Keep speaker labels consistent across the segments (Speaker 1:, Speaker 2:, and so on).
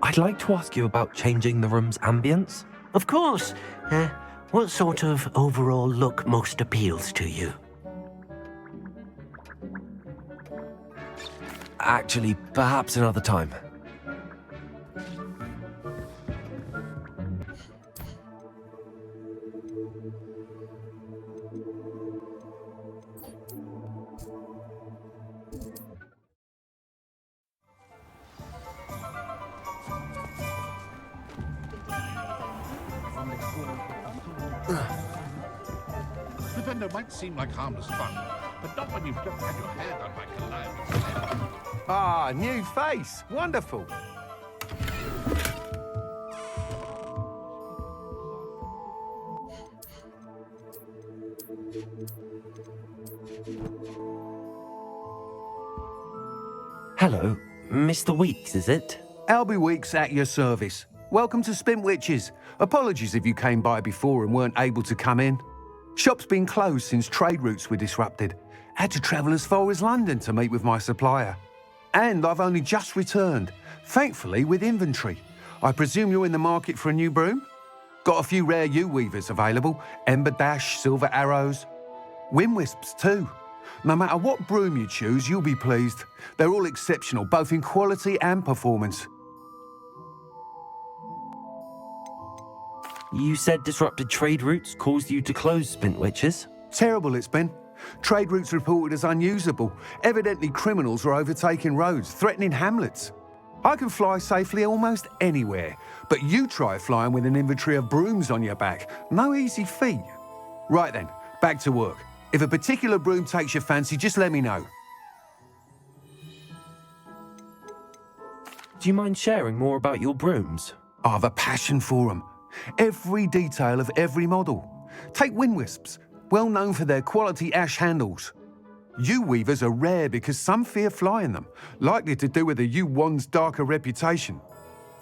Speaker 1: I'd like to ask you about changing the room's ambience.
Speaker 2: Of course. What sort of overall look most appeals to you?
Speaker 1: Actually, perhaps another time.
Speaker 3: Defender might seem like harmless fun, but not when you've just had your hair done by Calliope.
Speaker 4: Ah, new face. Wonderful.
Speaker 1: Hello, Mr. Weeks, is it?
Speaker 4: Albie Weeks at your service. Welcome to Spintwitches. Apologies if you came by before and weren't able to come in. Shop's been closed since trade routes were disrupted. Had to travel as far as London to meet with my supplier. And I've only just returned, thankfully with inventory. I presume you're in the market for a new broom? Got a few rare U-weavers available, Ember Dash, Silver Arrows. Wind Wisps too. No matter what broom you choose, you'll be pleased. They're all exceptional, both in quality and performance.
Speaker 1: You said disrupted trade routes caused you to close Spintwitches?
Speaker 4: Terrible it's been. Trade routes reported as unusable. Evidently criminals were overtaking roads, threatening hamlets. I can fly safely almost anywhere, but you try flying with an inventory of brooms on your back. No easy feat. Right then, back to work. If a particular broom takes your fancy, just let me know.
Speaker 1: Do you mind sharing more about your brooms?
Speaker 4: I have a passion for them. Every detail of every model. Take Wind Wisps, well known for their quality ash handles. U-weavers are rare because some fear flying them, likely to do with the U-wand's darker reputation.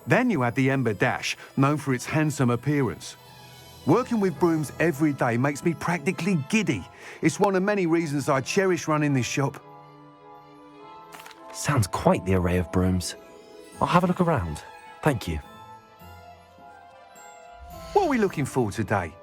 Speaker 4: Then you have the Ember Dash, known for its handsome appearance. Working with brooms every day makes me practically giddy. It's one of many reasons I cherish running this shop.
Speaker 1: Sounds quite the array of brooms. I'll have a look around. Thank you.
Speaker 4: What are we looking for today?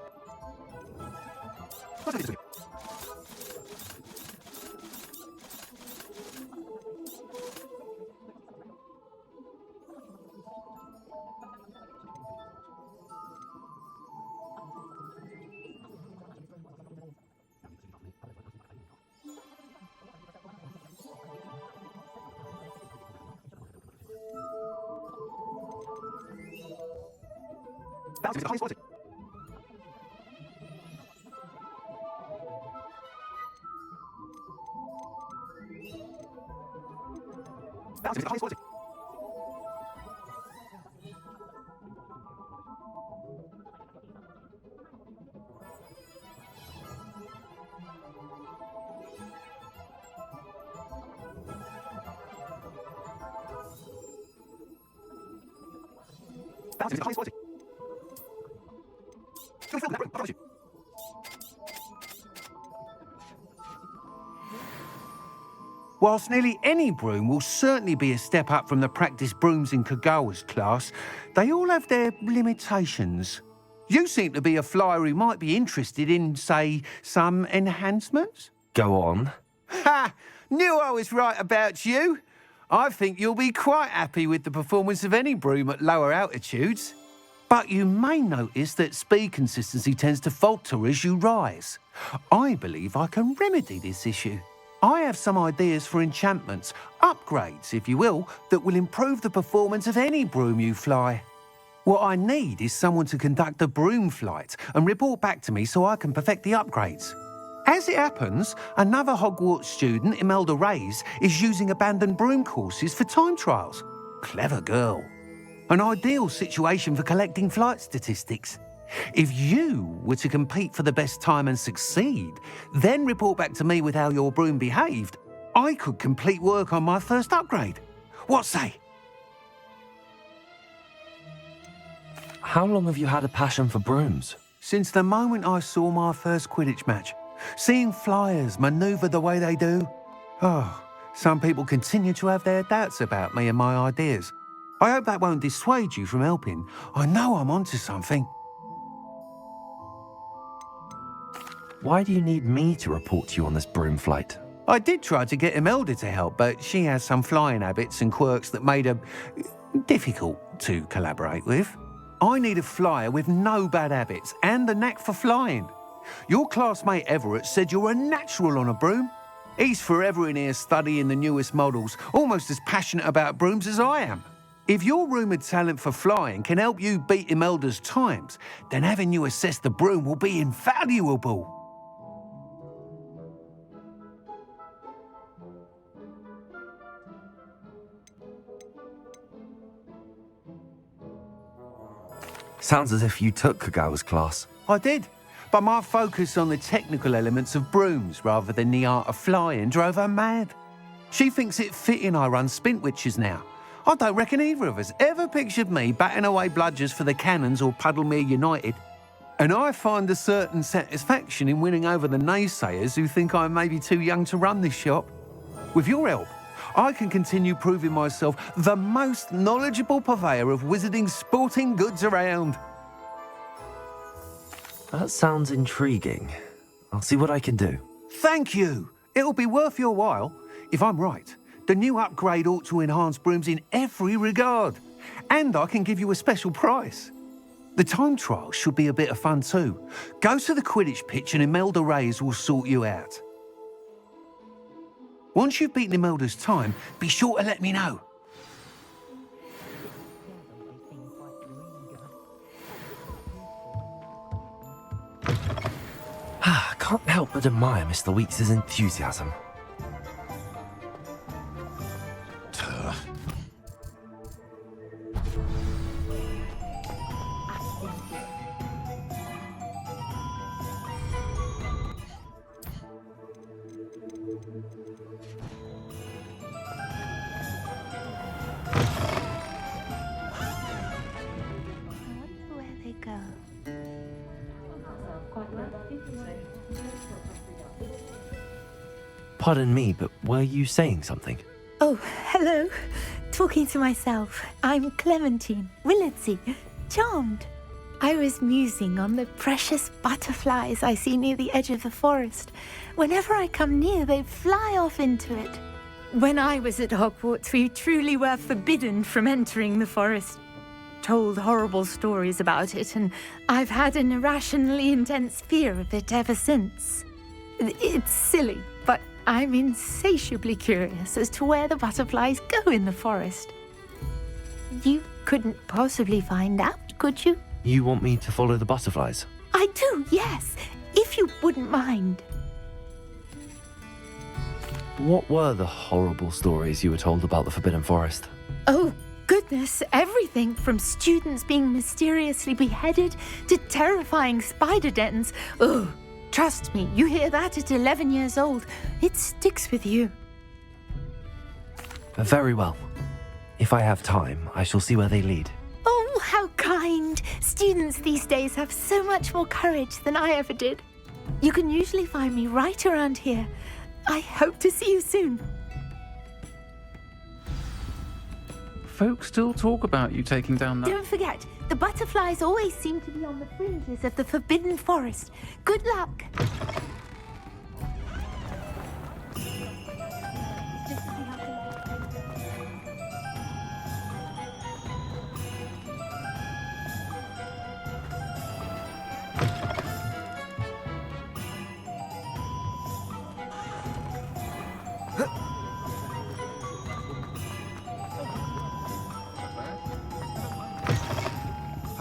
Speaker 4: Whilst nearly any broom will certainly be a step up from the practice brooms in Kagawa's class, they all have their limitations. You seem to be a flyer who might be interested in, say, some enhancements?
Speaker 1: Go on.
Speaker 4: Ha! Knew I was right about you. I think you'll be quite happy with the performance of any broom at lower altitudes. But you may notice that speed consistency tends to falter as you rise. I believe I can remedy this issue. I have some ideas for enchantments, upgrades, if you will, that will improve the performance of any broom you fly. What I need is someone to conduct a broom flight and report back to me so I can perfect the upgrades. As it happens, another Hogwarts student, Imelda Reyes, is using abandoned broom courses for time trials. Clever girl. An ideal situation for collecting flight statistics. If you were to compete for the best time and succeed, then report back to me with how your broom behaved, I could complete work on my first upgrade. What say?
Speaker 1: How long have you had a passion for brooms?
Speaker 4: Since the moment I saw my first Quidditch match, seeing flyers manoeuvre the way they do. Oh, some people continue to have their doubts about me and my ideas. I hope that won't dissuade you from helping. I know I'm onto something.
Speaker 1: Why do you need me to report to you on this broom flight?
Speaker 4: I did try to get Imelda to help, but she has some flying habits and quirks that made her difficult to collaborate with. I need a flyer with no bad habits and the knack for flying. Your classmate Everett said you're a natural on a broom. He's forever in here studying the newest models, almost as passionate about brooms as I am. If your rumoured talent for flying can help you beat Imelda's times, then having you assess the broom will be invaluable.
Speaker 1: Sounds as if you took Kagawa's class.
Speaker 4: I did, but my focus on the technical elements of brooms rather than the art of flying drove her mad. She thinks it fitting I run Spintwitches now. I don't reckon either of us ever pictured me batting away bludgers for the Cannons or Puddlemere United. And I find a certain satisfaction in winning over the naysayers who think I may be too young to run this shop. With your help, I can continue proving myself the most knowledgeable purveyor of wizarding sporting goods around.
Speaker 1: That sounds intriguing. I'll see what I can do.
Speaker 4: Thank you. It'll be worth your while. If I'm right, the new upgrade ought to enhance brooms in every regard. And I can give you a special price. The time trial should be a bit of fun too. Go to the Quidditch pitch and Imelda Reyes will sort you out. Once you've beaten Imelda's time, be sure to let me know.
Speaker 1: I can't help but admire Mr. Weeks' enthusiasm. Pardon me, but were you saying something?
Speaker 5: Oh, hello. Talking to myself. I'm Clementine Willardsey. Charmed. I was musing on the precious butterflies I see near the edge of the forest. Whenever I come near, they fly off into it. When I was at Hogwarts, we truly were forbidden from entering the forest. Told horrible stories about it, and I've had an irrationally intense fear of it ever since. It's silly, but I'm insatiably curious as to where the butterflies go in the forest. You couldn't possibly find out, could you?
Speaker 1: You want me to follow the butterflies?
Speaker 5: I do, yes, if you wouldn't mind.
Speaker 1: What were the horrible stories you were told about the Forbidden Forest?
Speaker 5: Oh, goodness, everything from students being mysteriously beheaded to terrifying spider dens. Ugh. Trust me, you hear that at 11 years old, it sticks with you.
Speaker 1: Very well. If I have time, I shall see where they lead.
Speaker 5: Oh, how kind. Students these days have so much more courage than I ever did. You can usually find me right around here. I hope to see you soon.
Speaker 6: Folk still talk about you taking down that...
Speaker 5: Don't forget, the butterflies always seem to be on the fringes of the Forbidden Forest. Good luck.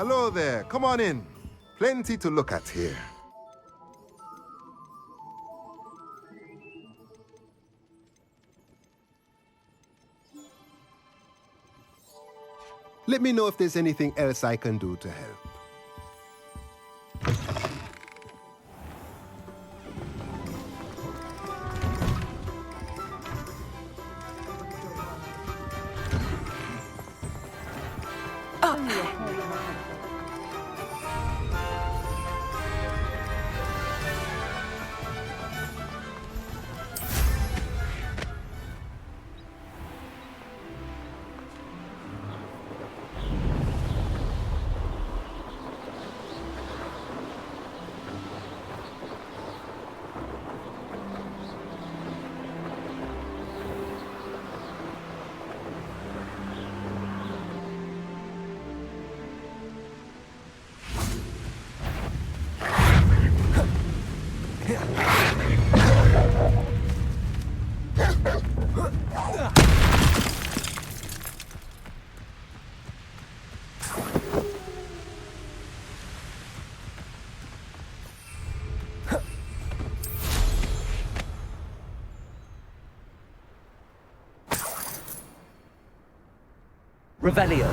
Speaker 7: Hello there, come on in. Plenty to look at here. Let me know if there's anything else I can do to help.
Speaker 8: Revelio.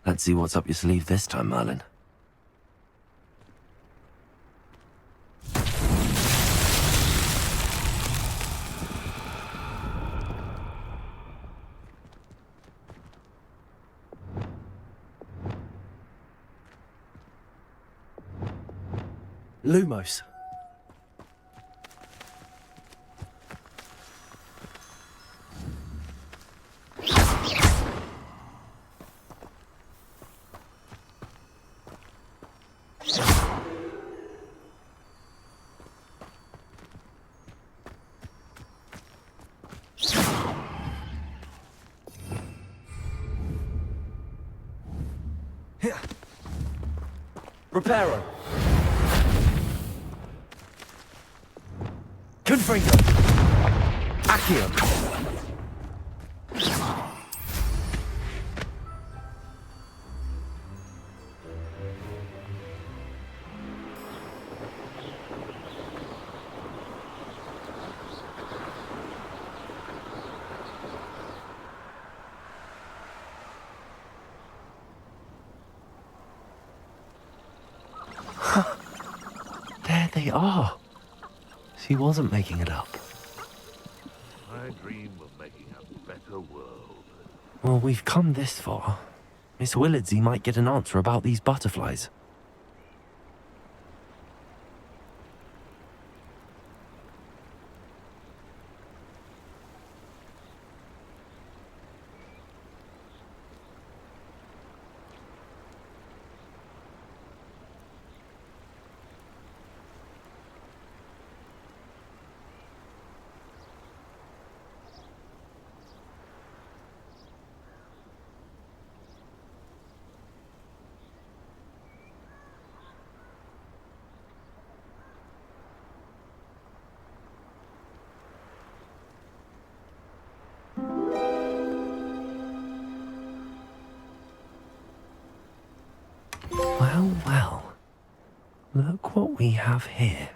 Speaker 1: Let's see what's up your sleeve this time, Merlin.
Speaker 8: Lumos. Reparo. Confringo. Accio.
Speaker 1: There they are. She wasn't making it up.
Speaker 3: I dream of making a better world.
Speaker 1: Well, we've come this far. Miss Willardsey might get an answer about these butterflies. Well, well. Look what we have here.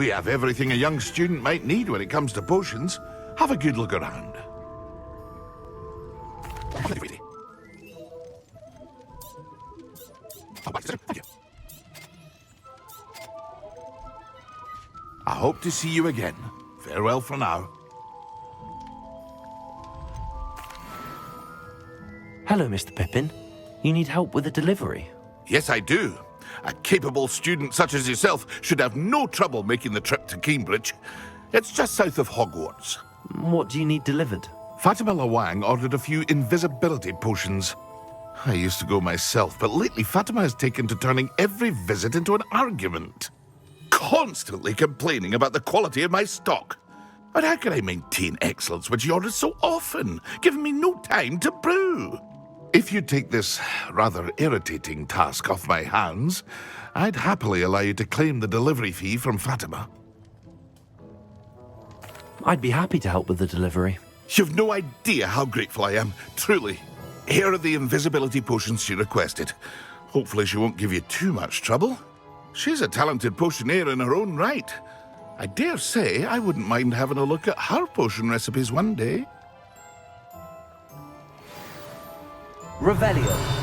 Speaker 3: We have everything a young student might need when it comes to potions. Have a good look around. I hope to see you again. Farewell for now.
Speaker 1: Hello, Mr. Pippin. You need help with a delivery?
Speaker 3: Yes, I do. A capable student such as yourself should have no trouble making the trip to Cambridge. It's just south of Hogwarts.
Speaker 1: What do you need delivered?
Speaker 3: Fatima Lawang ordered a few invisibility potions. I used to go myself, but lately Fatima has taken to turning every visit into an argument. Constantly complaining about the quality of my stock. But how can I maintain excellence when she orders so often, giving me no time to brew? If you take this rather irritating task off my hands, I'd happily allow you to claim the delivery fee from Fatima.
Speaker 1: I'd be happy to help with the delivery.
Speaker 3: You've no idea how grateful I am, truly. Here are the invisibility potions she requested. Hopefully she won't give you too much trouble. She's a talented potioneer in her own right. I dare say I wouldn't mind having a look at her potion recipes one day.
Speaker 8: Revelio.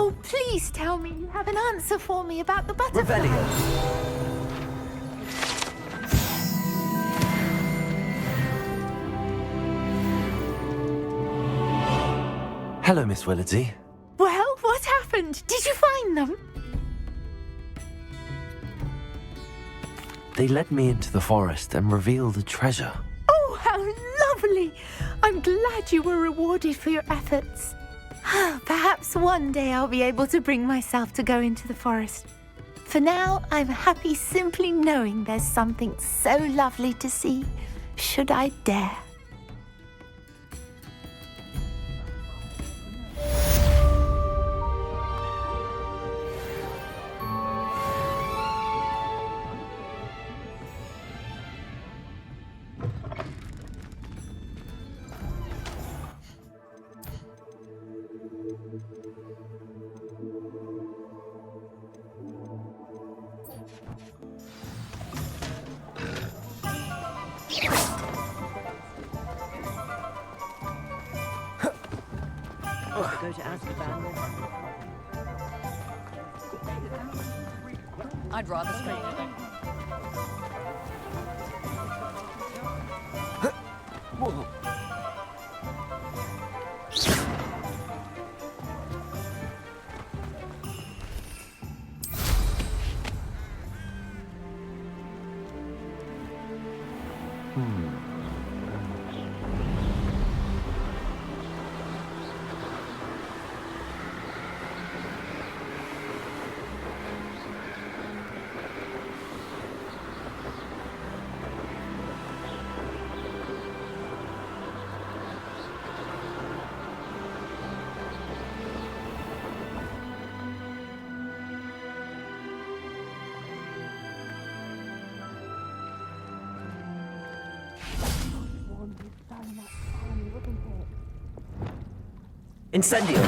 Speaker 5: Oh, please tell me you have an answer for me about the butterfly.
Speaker 8: Revelio.
Speaker 1: Hello, Miss Willardsey.
Speaker 5: Well, what happened? Did you find them?
Speaker 1: They led me into the forest and revealed a treasure.
Speaker 5: Oh, how lovely! I'm glad you were rewarded for your efforts. Perhaps one day I'll be able to bring myself to go into the forest. For now, I'm happy simply knowing there's something so lovely to see, should I dare.
Speaker 9: Go to Azkaban. I'd rather stay.
Speaker 8: Incendio.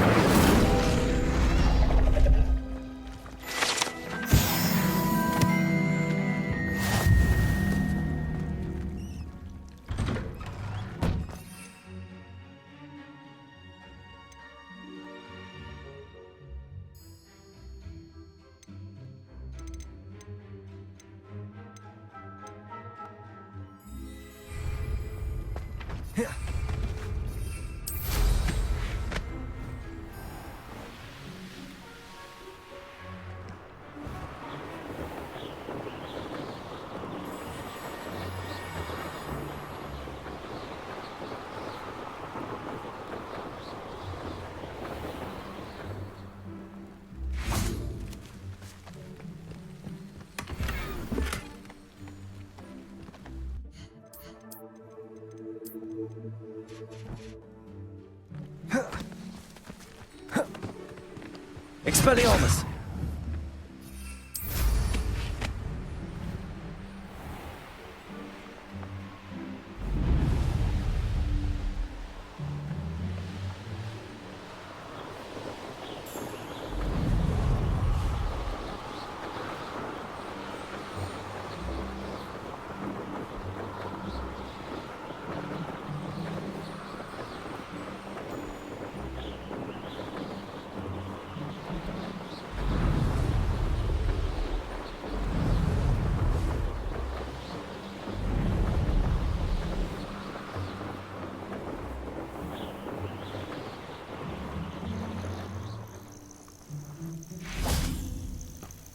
Speaker 1: Expelliarmus!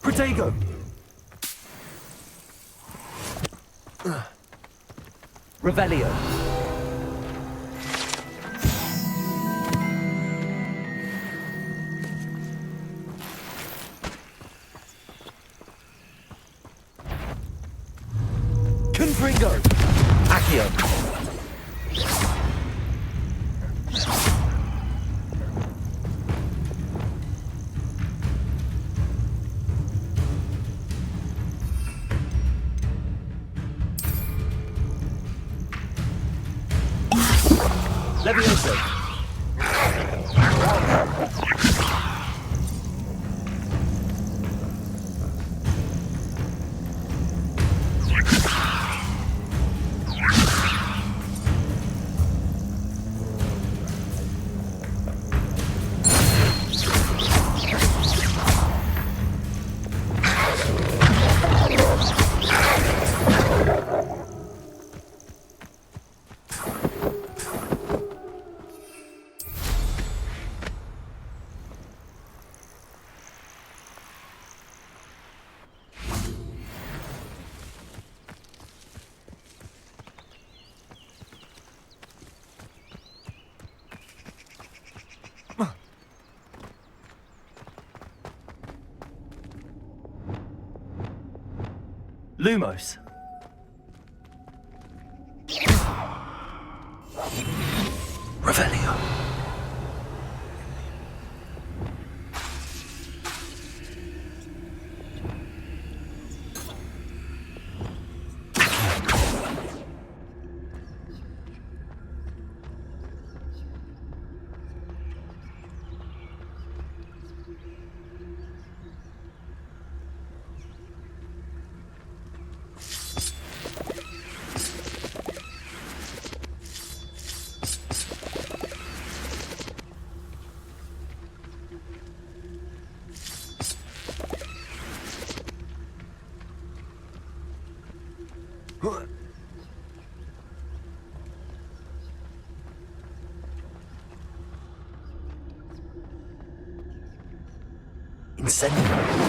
Speaker 1: Protego!
Speaker 8: Revelio.
Speaker 1: Confringo! Accio! Levioso! Lumos. Revelio. Incendio.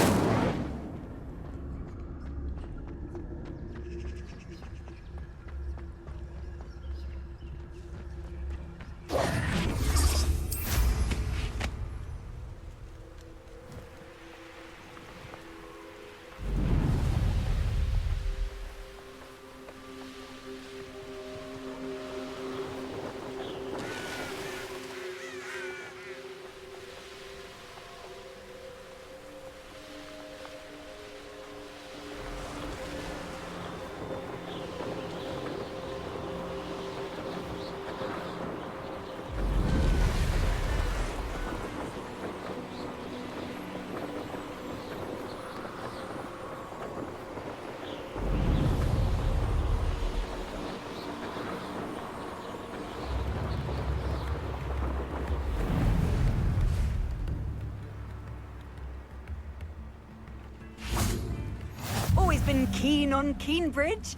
Speaker 10: Always been keen on Keenbridge.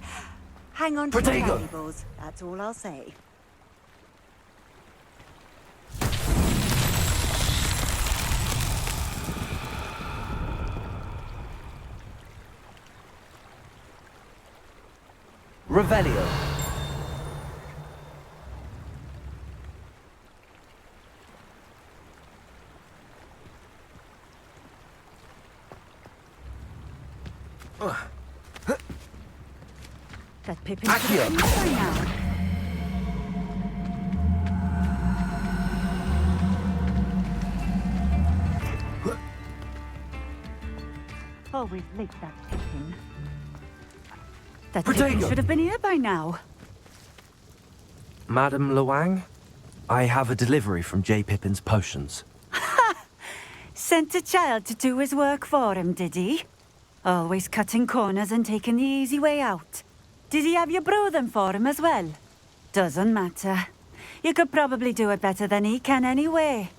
Speaker 10: Hang on to your
Speaker 1: Protego.
Speaker 10: valuables, that's all I'll say.
Speaker 8: Revelio.
Speaker 10: That Pippin
Speaker 1: Accio.
Speaker 10: by now. Always late, that Pippin. That
Speaker 1: Protego!
Speaker 10: Pippin should have been here by now.
Speaker 1: Madam Luang, I have a delivery from J. Pippin's potions.
Speaker 10: Sent a child to do his work for him, did he? Always cutting corners and taking the easy way out. Did he have you brew them for him as well? Doesn't matter. You could probably do it better than he can anyway.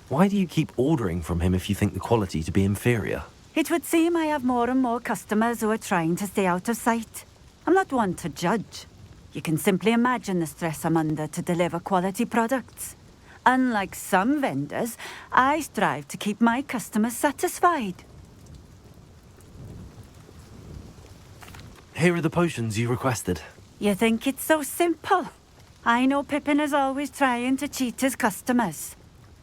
Speaker 1: Why do you keep ordering from him if you think the quality to be inferior?
Speaker 10: It would seem I have more and more customers who are trying to stay out of sight. I'm not one to judge. You can simply imagine the stress I'm under to deliver quality products. Unlike some vendors, I strive to keep my customers satisfied.
Speaker 1: Here are the potions you requested.
Speaker 10: You think it's so simple? I know Pippin is always trying to cheat his customers.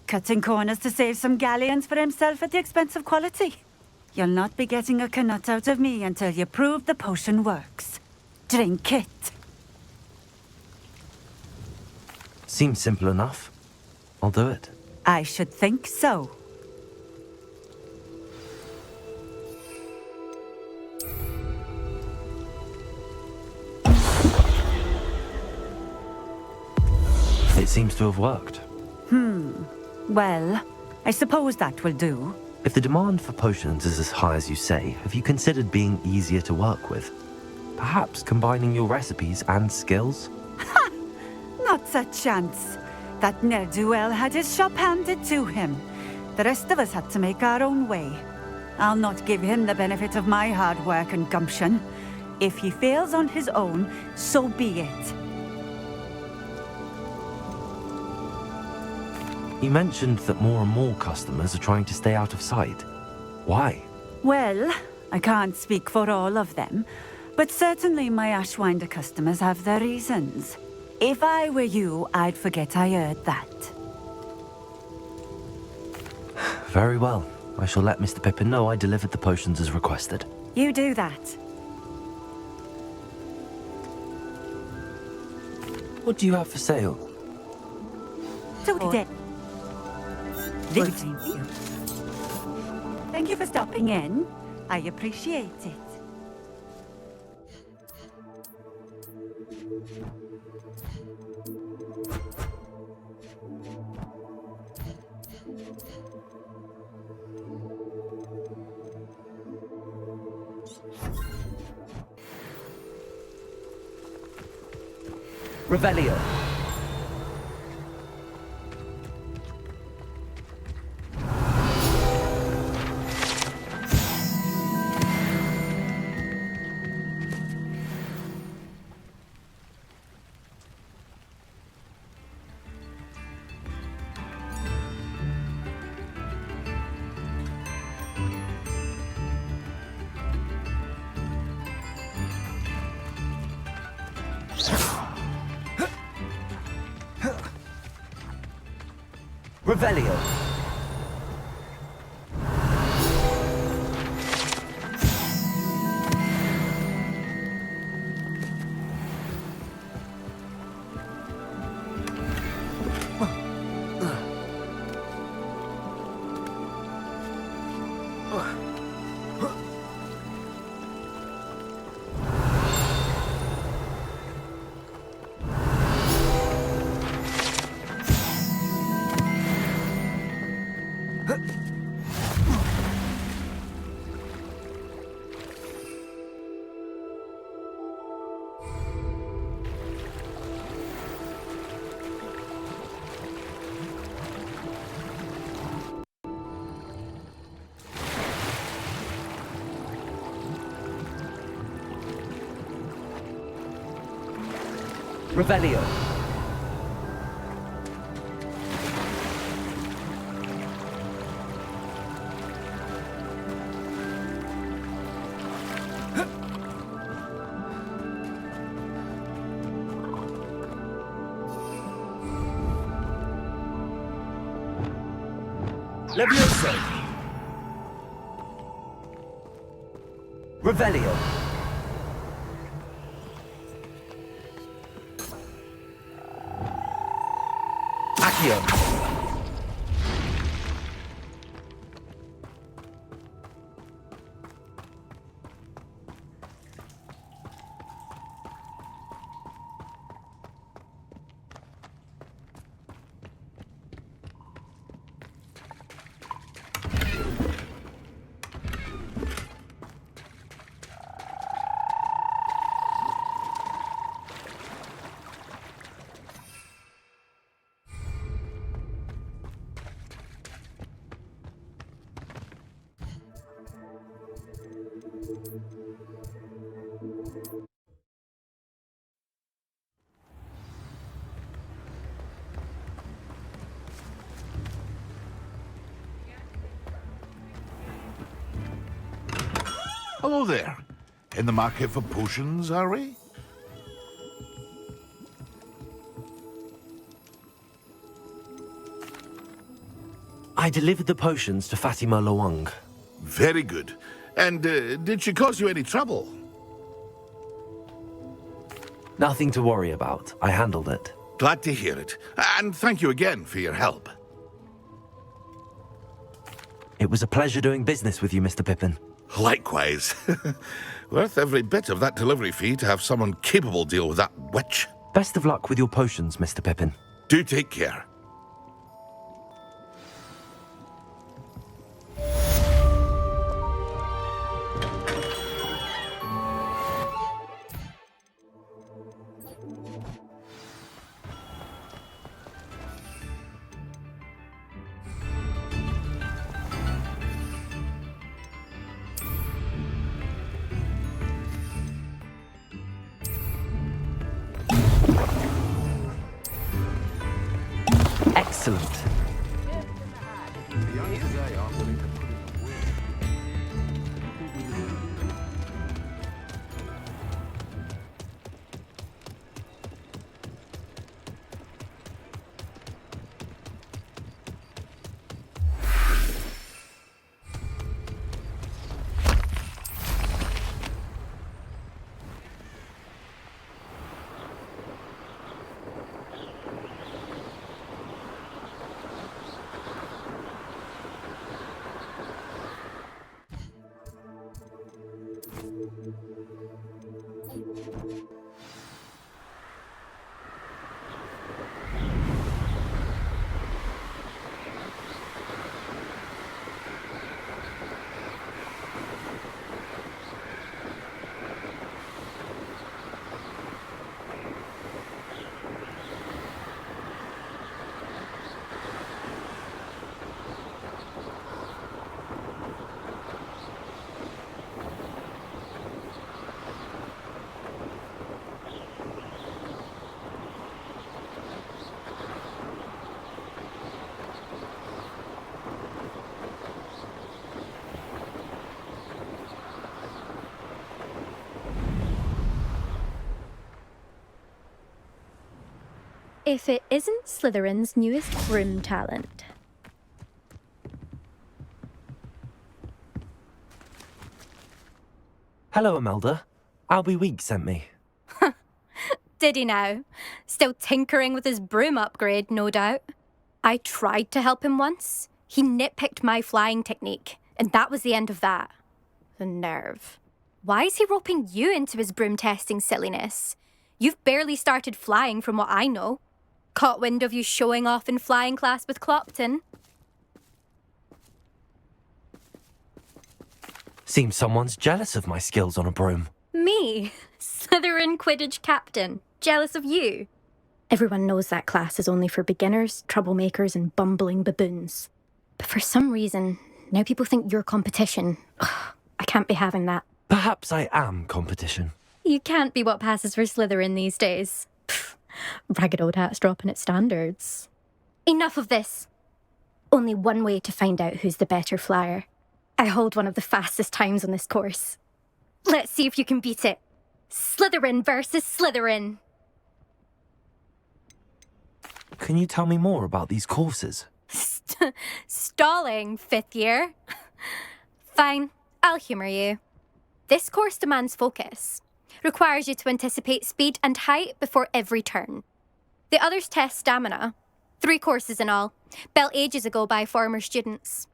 Speaker 10: Cutting corners to save some galleons for himself at the expense of quality. You'll not be getting a canut out of me until you prove the potion works. Drink it.
Speaker 1: Seems simple enough. I'll do it.
Speaker 10: I should think so.
Speaker 1: It seems to have worked.
Speaker 10: Well, I suppose that will do.
Speaker 1: If the demand for potions is as high as you say, have you considered being easier to work with? Perhaps combining your recipes and skills?
Speaker 10: Not a chance. That ne'er-do-well had his shop handed to him. The rest of us had to make our own way. I'll not give him the benefit of my hard work and gumption. If he fails on his own, so be it.
Speaker 1: You mentioned that more and more customers are trying to stay out of sight. Why?
Speaker 10: Well, I can't speak for all of them, but certainly my Ashwinder customers have their reasons. If I were you, I'd forget I heard that.
Speaker 1: Very well. I shall let Mr. Pippin know I delivered the potions as requested.
Speaker 10: You do that.
Speaker 1: What do you have for sale?
Speaker 10: Today. Thank you. Thank you for stopping in. I appreciate it.
Speaker 8: Revelio. Revelio. Revelio. Levioso. Revelio. Accio.
Speaker 3: Hello there. In the market for potions, are we?
Speaker 1: I delivered the potions to Fatima Lawang.
Speaker 3: Very good. And did she cause you any trouble?
Speaker 1: Nothing to worry about. I handled it.
Speaker 3: Glad to hear it. And thank you again for your help.
Speaker 1: It was a pleasure doing business with you, Mr. Pippin.
Speaker 3: Likewise. Worth every bit of that delivery fee to have someone capable deal with that witch.
Speaker 1: Best of luck with your potions, Mr. Pippin.
Speaker 3: Do take care.
Speaker 1: Excellent.
Speaker 11: If it isn't Slytherin's newest broom talent.
Speaker 1: Hello, Imelda. Albie Week sent me.
Speaker 11: Did he now? Still tinkering with his broom upgrade, no doubt. I tried to help him once. He nitpicked my flying technique, and that was the end of that. The nerve. Why is he roping you into his broom testing silliness? You've barely started flying from what I know. Caught wind of you showing off in flying class with Clopton.
Speaker 1: Seems someone's jealous of my skills on a broom.
Speaker 11: Me? Slytherin Quidditch captain. Jealous of you? Everyone knows that class is only for beginners, troublemakers, and bumbling baboons. But for some reason, now people think you're competition. Ugh, I can't be having that.
Speaker 1: Perhaps I am competition.
Speaker 11: You can't be what passes for Slytherin these days. Pfft, ragged old hat's dropping its standards. Enough of this. Only one way to find out who's the better flyer. I hold one of the fastest times on this course. Let's see if you can beat it. Slytherin versus Slytherin.
Speaker 1: Can you tell me more about these courses?
Speaker 11: Stalling, fifth year. Fine, I'll humour you. This course demands focus. Requires you to anticipate speed and height before every turn. The others test stamina. 3 courses in all, built ages ago by former students.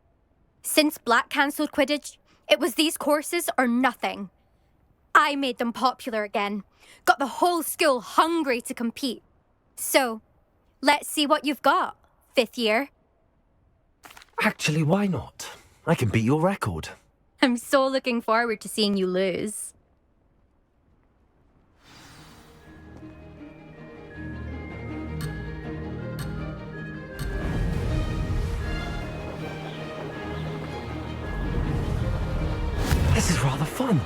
Speaker 11: Since Black cancelled Quidditch, it was these courses or nothing. I made them popular again. Got the whole school hungry to compete. So, let's see what you've got, fifth year.
Speaker 1: Actually, why not? I can beat your record.
Speaker 11: I'm so looking forward to seeing you lose.
Speaker 1: This is rather fun.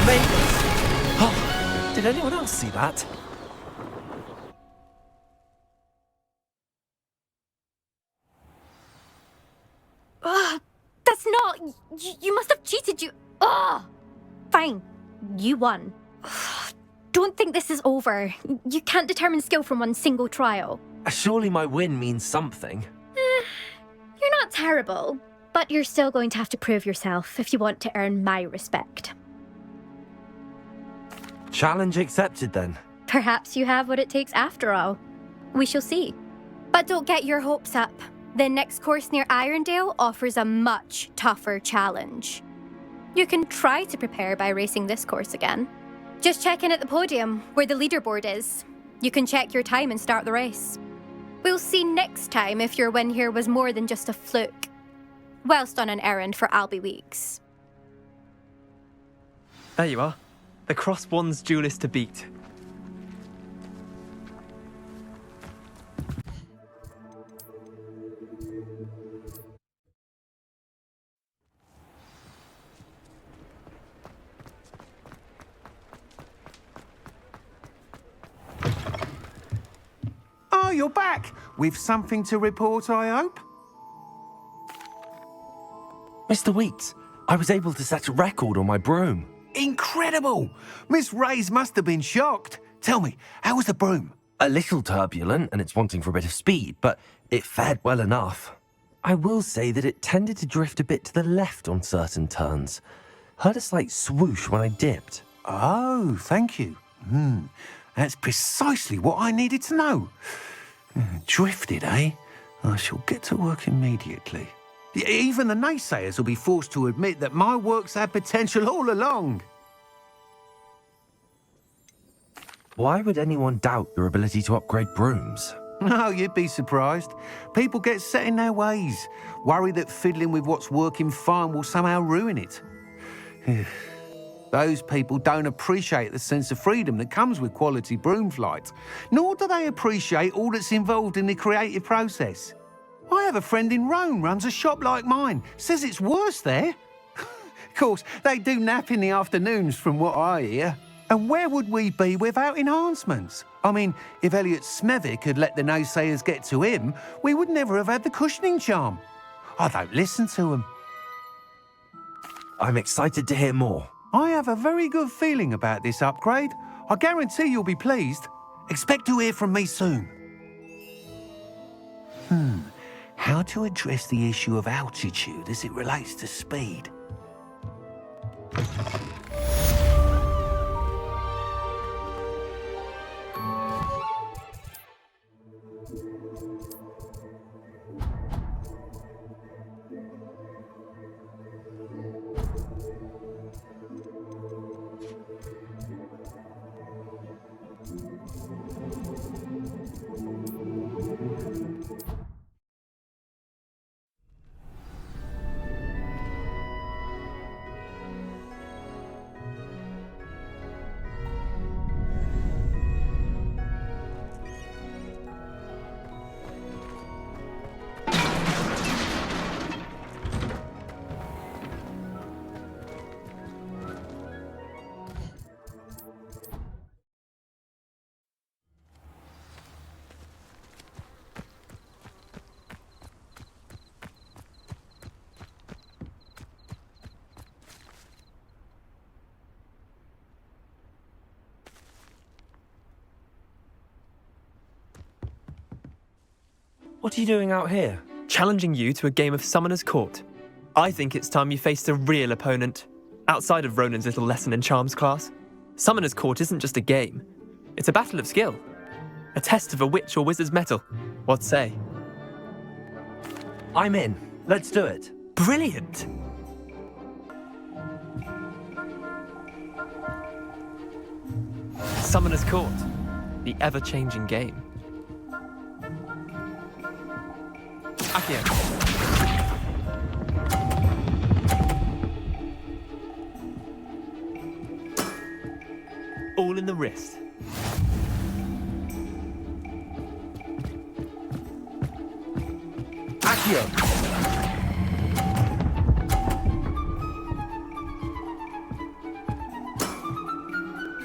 Speaker 1: made it! Oh, did anyone else see that?
Speaker 11: Ugh, that's not... You must have cheated, you... Ugh! Fine. You won. Ugh, don't think this is over. You can't determine skill from one single trial.
Speaker 1: Surely my win means something.
Speaker 11: You're not terrible, but you're still going to have to prove yourself if you want to earn my respect.
Speaker 1: Challenge accepted then.
Speaker 11: Perhaps you have what it takes after all. We shall see. But don't get your hopes up. The next course near Irondale offers a much tougher challenge. You can try to prepare by racing this course again. Just check in at the podium, where the leaderboard is. You can check your time and start the race. We'll see next time if your win here was more than just a fluke, whilst on an errand for Albie Weeks.
Speaker 12: There you are. The Cross Wands duelist to beat.
Speaker 4: Oh, you're back! With something to report, I hope?
Speaker 1: Mr. Weeks, I was able to set a record on my broom.
Speaker 4: Incredible! Miss Ray's must have been shocked. Tell me, how was the broom?
Speaker 1: A little turbulent and it's wanting for a bit of speed, but it fared well enough. I will say that it tended to drift a bit to the left on certain turns. Heard a slight swoosh when I dipped.
Speaker 4: Oh, thank you. That's precisely what I needed to know. Drifted, eh? I shall get to work immediately. Even the naysayers will be forced to admit that my work's had potential all along.
Speaker 1: Why would anyone doubt your ability to upgrade brooms?
Speaker 4: No, you'd be surprised. People get set in their ways, worry that fiddling with what's working fine will somehow ruin it. Those people don't appreciate the sense of freedom that comes with quality broom flight, nor do they appreciate all that's involved in the creative process. I have a friend in Rome runs a shop like mine, says it's worse there. Of course, they do nap in the afternoons from what I hear. And where would we be without enhancements? I mean, if Elliot Smethwick had let the naysayers get to him, we would never have had the cushioning charm. I don't listen to them.
Speaker 1: I'm excited to hear more.
Speaker 4: I have a very good feeling about this upgrade. I guarantee you'll be pleased. Expect to hear from me soon. How to address the issue of altitude as it relates to speed?
Speaker 1: What are you doing out here?
Speaker 12: Challenging you to a game of Summoner's Court. I think it's time you faced a real opponent, outside of Ronan's little lesson in charms class. Summoner's Court isn't just a game. It's a battle of skill. A test of a witch or wizard's mettle. What say?
Speaker 1: I'm in. Let's do it.
Speaker 12: Brilliant! Summoner's Court. The ever-changing game. Accio. All in the wrist.
Speaker 1: Accio.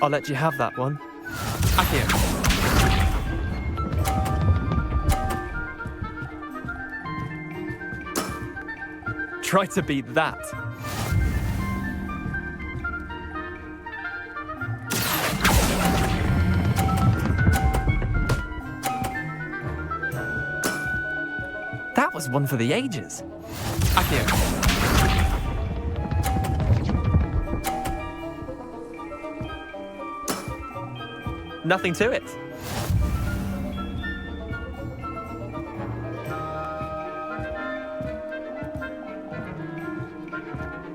Speaker 12: I'll let you have that one. Accio. Try to beat that. That was one for the ages. Accio. Nothing to it.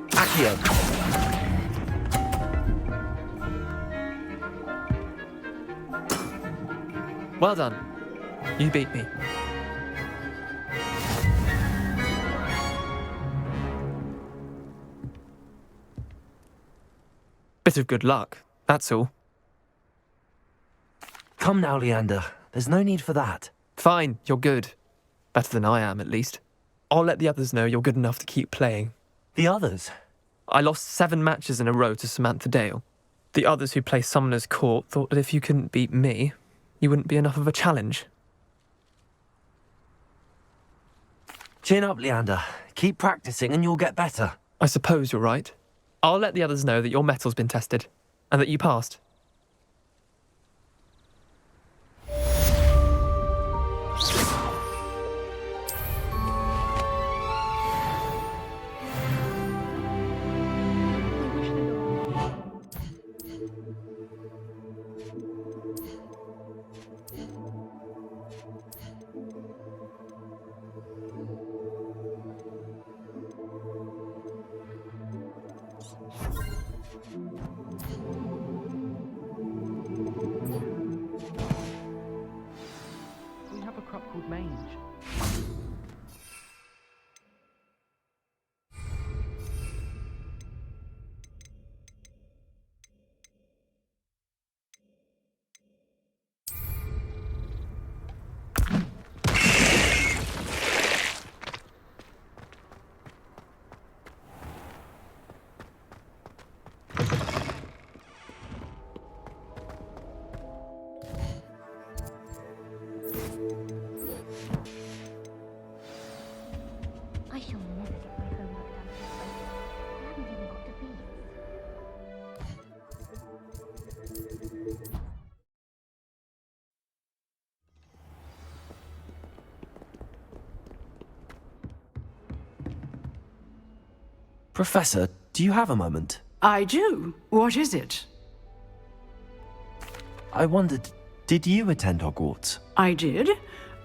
Speaker 1: Accio.
Speaker 12: Well done. You beat me. Bit of good luck, that's all.
Speaker 1: Come now, Leander. There's no need for that.
Speaker 12: Fine, you're good. Better than I am, at least. I'll let the others know you're good enough to keep playing.
Speaker 1: The others?
Speaker 12: I lost 7 matches in a row to Samantha Dale. The others who play Summoner's Court thought that if you couldn't beat me, you wouldn't be enough of a challenge.
Speaker 1: Chin up, Leander. Keep practicing and you'll get better.
Speaker 12: I suppose you're right. I'll let the others know that your metal's been tested, and that you passed.
Speaker 6: We have a crop called mange.
Speaker 9: I shall never get my homework done this way. I haven't even got to be.
Speaker 1: Professor, do you have a moment?
Speaker 13: I do. What is it?
Speaker 1: I wondered, did you attend Hogwarts?
Speaker 13: I did.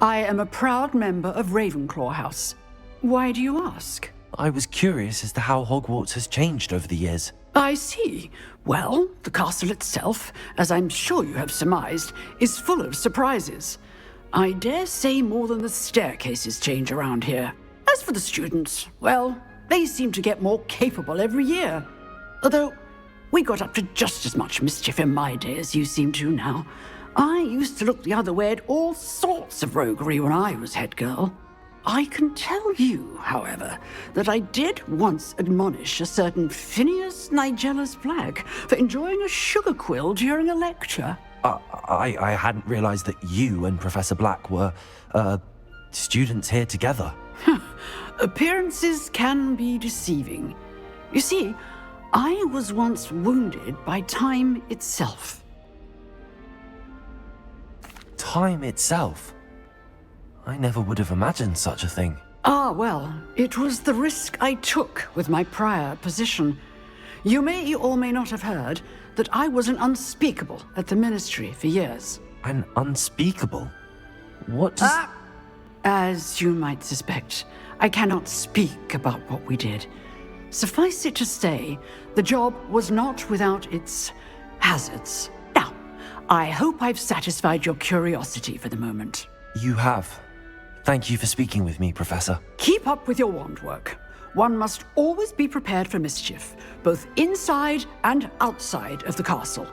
Speaker 13: I am a proud member of Ravenclaw House. Why do you ask?
Speaker 1: I was curious as to how Hogwarts has changed over the years.
Speaker 13: I see. Well, the castle itself, as I'm sure you have surmised, is full of surprises. I dare say more than the staircases change around here. As for the students, well, they seem to get more capable every year. Although, we got up to just as much mischief in my day as you seem to now. I used to look the other way at all sorts of roguery when I was head girl. I can tell you, however, that I did once admonish a certain Phineas Nigellus Black for enjoying a sugar quill during a lecture.
Speaker 1: I hadn't realized that you and Professor Black were, students here together.
Speaker 13: Appearances can be deceiving. You see, I was once wounded by time itself.
Speaker 1: Time itself? I never would have imagined such a thing.
Speaker 13: Ah, well, it was the risk I took with my prior position. You may or may not have heard that I was an unspeakable at the ministry for years.
Speaker 1: An unspeakable? What does...
Speaker 13: As you might suspect, I cannot speak about what we did. Suffice it to say, the job was not without its hazards. Now, I hope I've satisfied your curiosity for the moment.
Speaker 1: You have. Thank you for speaking with me, Professor.
Speaker 13: Keep up with your wand work. One must always be prepared for mischief, both inside and outside of the castle.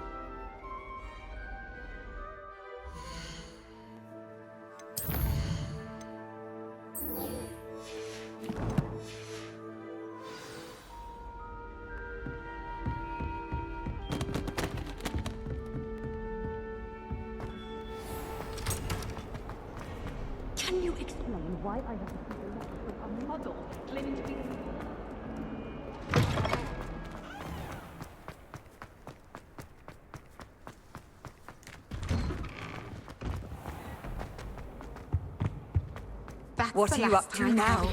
Speaker 14: What are you up to now?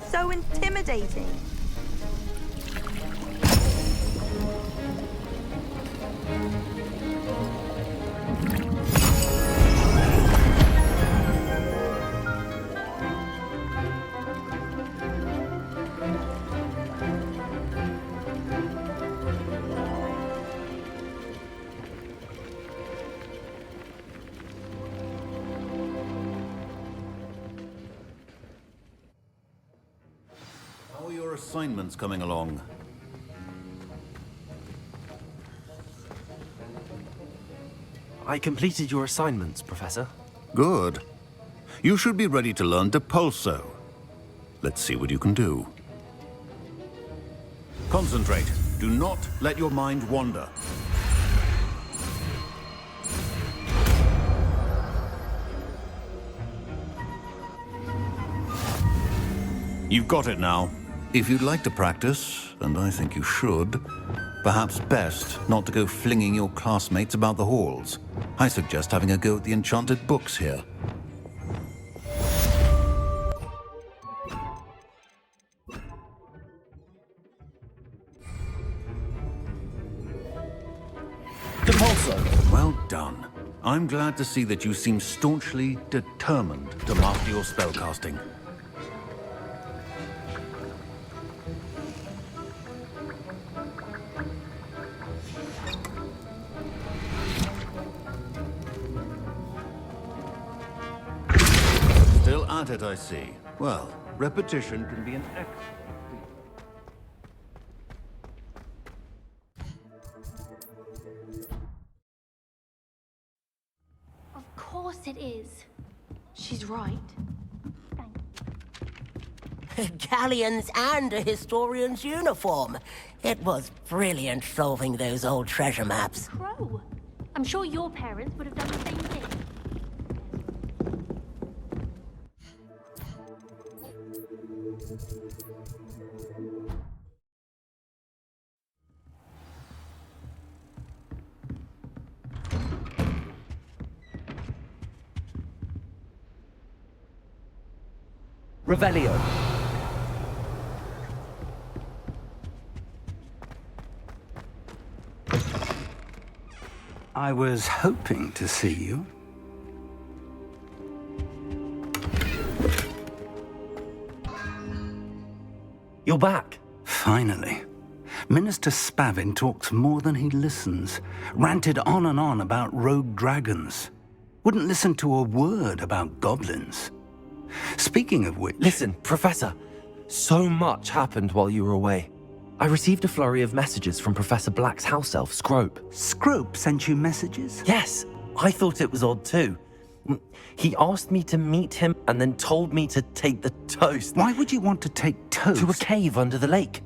Speaker 15: So intimidating.
Speaker 16: How are your assignments coming along?
Speaker 1: I completed your assignments, Professor.
Speaker 16: Good. You should be ready to learn Depulso. Let's see what you can do. Concentrate. Do not let your mind wander. You've got it now. If you'd like to practice, and I think you should, perhaps best not to go flinging your classmates about the halls. I suggest having a go at the enchanted books here.
Speaker 1: Depulso!
Speaker 16: Well done. I'm glad to see that you seem staunchly determined to master your spellcasting. Still at it, I see. Well, repetition can be an excellent...
Speaker 9: Of course it is. She's right.
Speaker 2: Galleons and a historian's uniform. It was brilliant solving those old treasure maps.
Speaker 9: Crow. I'm sure your parents would have done the same thing.
Speaker 8: Revelio.
Speaker 17: I was hoping to see you.
Speaker 1: You're back.
Speaker 17: Finally. Minister Spavin talks more than he listens. Ranted on and on about rogue dragons. Wouldn't listen to a word about goblins. Speaking of which...
Speaker 1: Listen, Professor. So much happened while you were away. I received a flurry of messages from Professor Black's house elf, Scrope.
Speaker 17: Scrope sent you messages?
Speaker 1: Yes, I thought it was odd too. He asked me to meet him and then told me to take the toast.
Speaker 17: Why would you want to take toast?
Speaker 1: To a cave under the lake.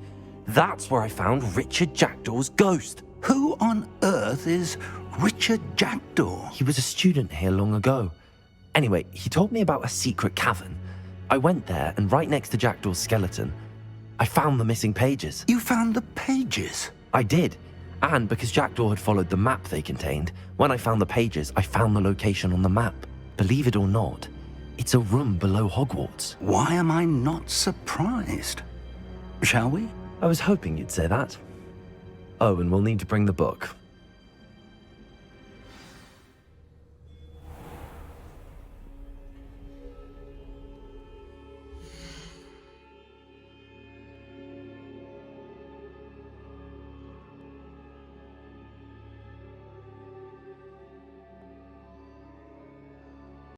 Speaker 1: That's where I found Richard Jackdaw's ghost.
Speaker 17: Who on earth is Richard Jackdaw?
Speaker 1: He was a student here long ago. Anyway, he told me about a secret cavern. I went there, and right next to Jackdaw's skeleton, I found the missing pages.
Speaker 17: You found the pages?
Speaker 1: I did. And because Jackdaw had followed the map they contained, when I found the pages, I found the location on the map. Believe it or not, it's a room below Hogwarts.
Speaker 17: Why am I not surprised? Shall we?
Speaker 1: I was hoping you'd say that. Oh, and we'll need to bring the book.